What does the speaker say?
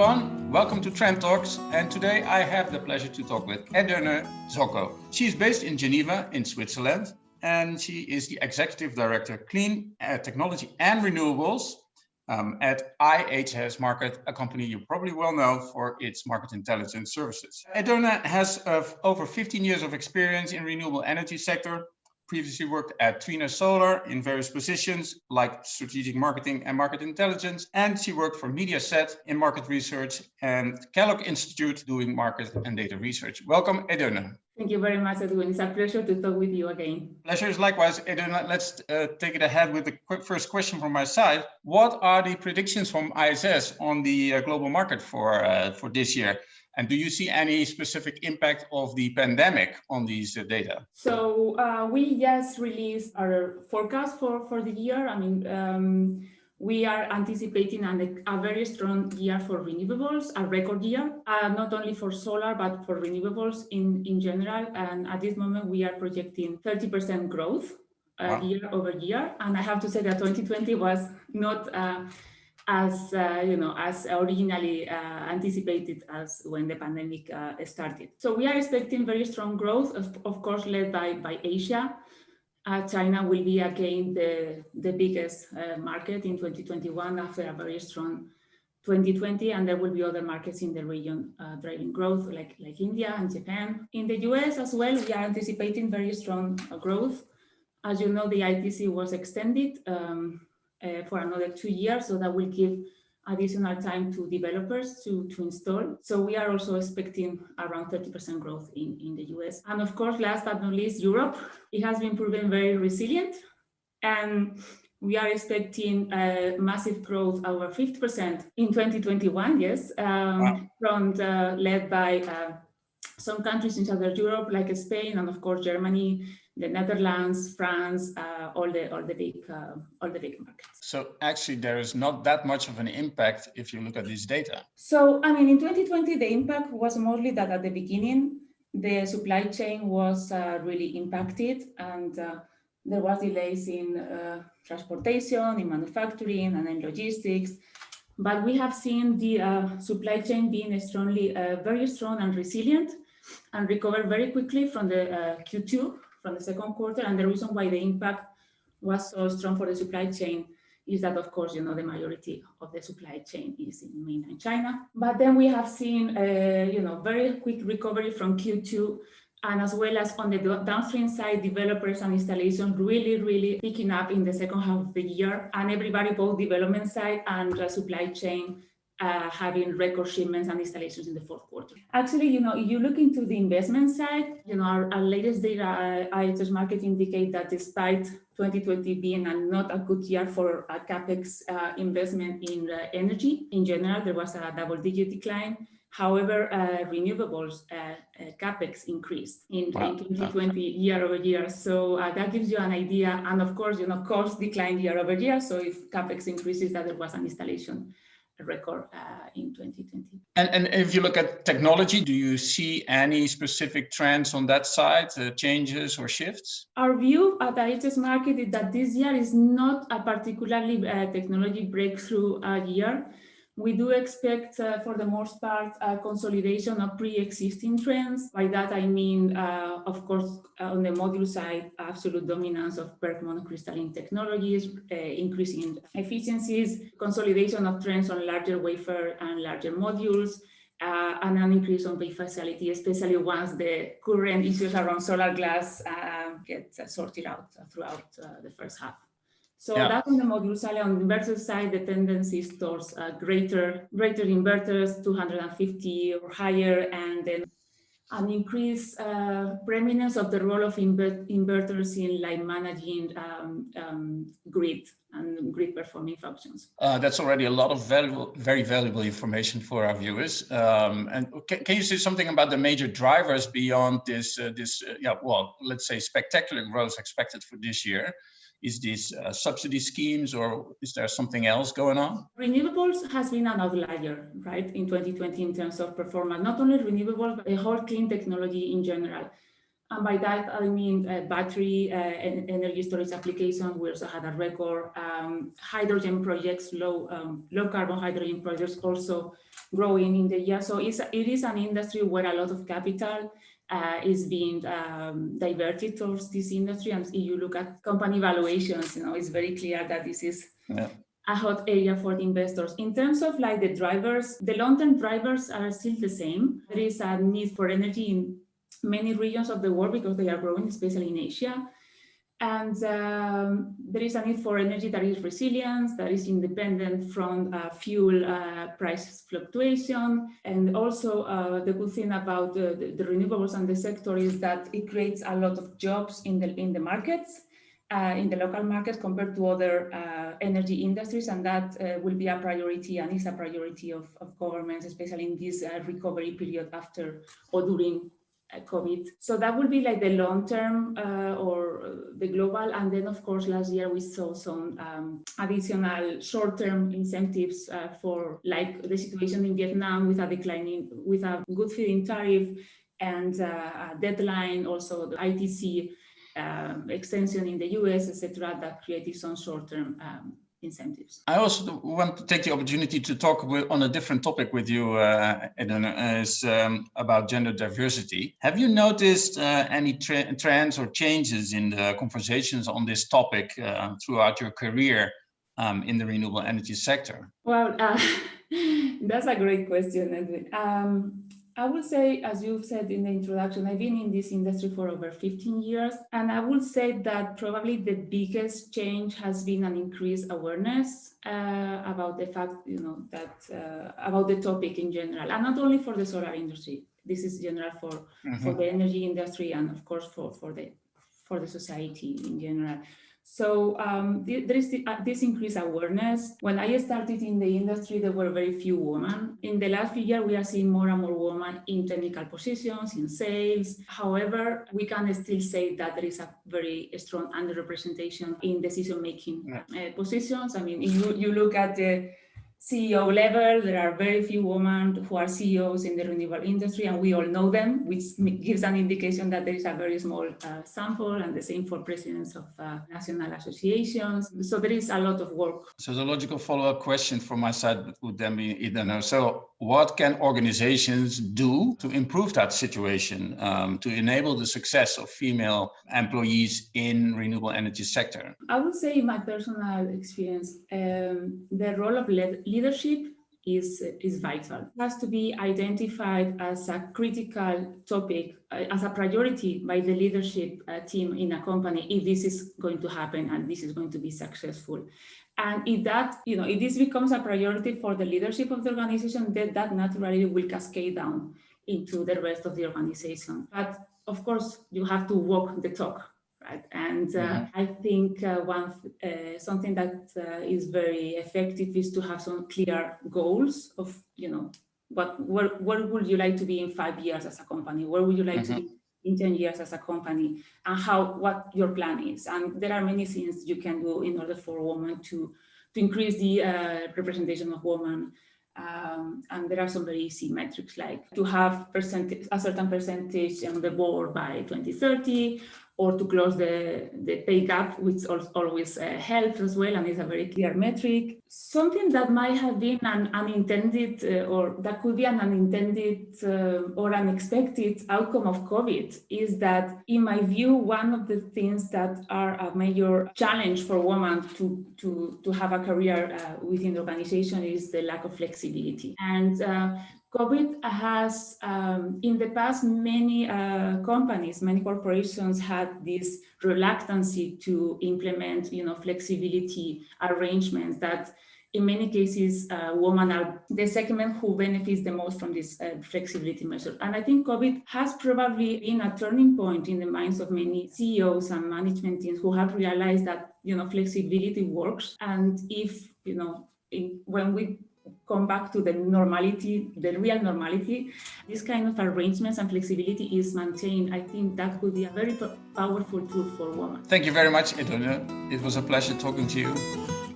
everyone, welcome to Trend Talks, and today I have the pleasure to talk with Edurne Zoco. She is based in Geneva in Switzerland, and she is the Executive Director Clean Technology and Renewables at IHS Markit, a company you probably well know for its market intelligence services. Edurne has over 15 years of experience in renewable energy sector, previously worked at Trina Solar in various positions like strategic marketing and market intelligence. And she worked for Mediasat in market research and Kellog Institute doing market and data research. Welcome, Edurne. Thank you very much, Edwin. It's a pleasure to talk with you again. Pleasure is likewise, Edurne. Let's take it ahead with the first question from my side. What are the predictions from IHS on the global market for this year? And do you see any specific impact of the pandemic on these data? So we just released our forecast for the year. We are anticipating a very strong year for renewables, a record year, not only for solar, but for renewables in general. And at this moment, we are projecting 30% growth year over year. And I have to say that 2020 was not as originally anticipated as when the pandemic started. So we are expecting very strong growth, of course, led by Asia. China will be again the biggest market in 2021 after a very strong 2020, and there will be other markets in the region driving growth like India and Japan. In the US as well, we are anticipating very strong growth. As you know, the ITC was extended for another 2 years, so that will give additional time to developers to install. So we are also expecting around 30% growth in the US. And of course, last but not least, Europe. It has been proven very resilient, and we are expecting massive growth over 50% in 2021, yes, led by some countries in Southern Europe like Spain and of course Germany, the Netherlands, France, all the big markets. So actually, there is not that much of an impact if you look at this data. So in 2020, the impact was mostly that at the beginning, the supply chain was really impacted, and there was delays in transportation, in manufacturing, and in logistics. But we have seen the supply chain being very strong and resilient, and recover very quickly from the Q2, from the second quarter. And the reason why the impact was so strong for the supply chain is that, of course, the majority of the supply chain is in mainland China. But then we have seen, very quick recovery from Q2, and as well as on the downstream side, developers and installations really picking up in the second half of the year, and everybody, both development side and supply chain, having record shipments and installations in the fourth quarter. Actually, if you look into the investment side, our latest data, IHS Markit indicate that despite 2020 being not a good year for CapEx investment in energy in general, there was a double-digit decline. However, renewables CapEx increased in 2020 year over year. So that gives you an idea. And of course, cost declined year over year. So if CapEx increases, that there was an installation record in 2020. And if you look at technology, do you see any specific trends on that side, changes or shifts? Our view at IHS Markit is that this year is not a particularly technology breakthrough year. We do expect, for the most part, a consolidation of pre-existing trends. By that, I mean, of course, on the module side, absolute dominance of PERC monocrystalline technologies, increasing efficiencies, consolidation of trends on larger wafer and larger modules, and an increase on bay facility, especially once the current issues around solar glass get sorted out throughout the first half. So that's on the module side. On the inverter side, the tendency is towards greater inverters, 250 or higher, and then an increased preeminence of the role of inverters in managing grid and grid performing functions. That's already a lot of very valuable information for our viewers. And can you say something about the major drivers beyond this, let's say spectacular growth expected for this year? Is this subsidy schemes, or is there something else going on? Renewables has been an outlier, right, in 2020 in terms of performance. Not only renewables, but the whole clean technology in general. And by that, I mean battery energy storage application. We also had a record. Hydrogen projects, low carbon hydrogen projects also growing in the year. So it is an industry where a lot of capital is being diverted towards this industry. And if you look at company valuations, it's very clear that this is a hot area for the investors. In terms of like the drivers, the long-term drivers are still the same. There is a need for energy in many regions of the world because they are growing, especially in Asia. And there is a need for energy that is resilient, that is independent from fuel price fluctuation. And also the good thing about the renewables and the sector is that it creates a lot of jobs in the markets, in the local markets compared to other energy industries. And that will be a priority and is a priority of governments, especially in this recovery period after or during COVID. So that would be like the long-term or the global. And then, of course, last year we saw some additional short-term incentives for like the situation in Vietnam with a good feed-in tariff and a deadline, also the ITC extension in the US, etc., that created some short-term incentives. I also want to take the opportunity to talk on a different topic with you, Edurne, is about gender diversity. Have you noticed any trends or changes in the conversations on this topic throughout your career in the renewable energy sector? Well, that's a great question, Edwin. I would say, as you said in the introduction, I've been in this industry for over 15 years. And I would say that probably the biggest change has been an increased awareness about the fact, that about the topic in general, and not only for the solar industry. This is general for the energy industry and, of course, for the society in general. So there is this increased awareness. When I started in the industry, there were very few women. In the last few years, we are seeing more and more women in technical positions, in sales. However, we can still say that there is a very strong underrepresentation in decision-making positions. I mean, if you look at the CEO level, there are very few women who are CEOs in the renewable industry, and we all know them, which gives an indication that there is a very small sample, and the same for presidents of national associations. So there is a lot of work. So the logical follow-up question from my side would then be, Edurne, so what can organizations do to improve that situation, to enable the success of female employees in renewable energy sector? I would say in my personal experience, the role of leadership is vital. It has to be identified as a critical topic, as a priority by the leadership team in a company if this is going to happen and this is going to be successful. And if this becomes a priority for the leadership of the organization, then that naturally will cascade down into the rest of the organization. But of course, you have to walk the talk. Right? And I think something that is very effective is to have some clear goals of, where would you like to be in 5 years as a company? Where would you like to be in 10 years as a company? And what your plan is. And there are many things you can do in order for women to increase the representation of women. And there are some very easy metrics, like to have a certain percentage on the board by 2030, or to close the pay gap, which always helps as well, and is a very clear metric. Something that might have been an unintended, or that could be an unintended or unexpected outcome of COVID is that, in my view, one of the things that are a major challenge for women to have a career within the organization is the lack of flexibility. And COVID has, in the past, many companies, many corporations had this reluctancy to implement, flexibility arrangements that, in many cases, women are the segment who benefits the most from this flexibility measure. And I think COVID has probably been a turning point in the minds of many CEOs and management teams who have realized that, flexibility works. And if, when we come back to the normality, the real normality, this kind of arrangements and flexibility is maintained. I think that could be a very powerful tool for women. Thank you very much, Edwin. It was a pleasure talking to you.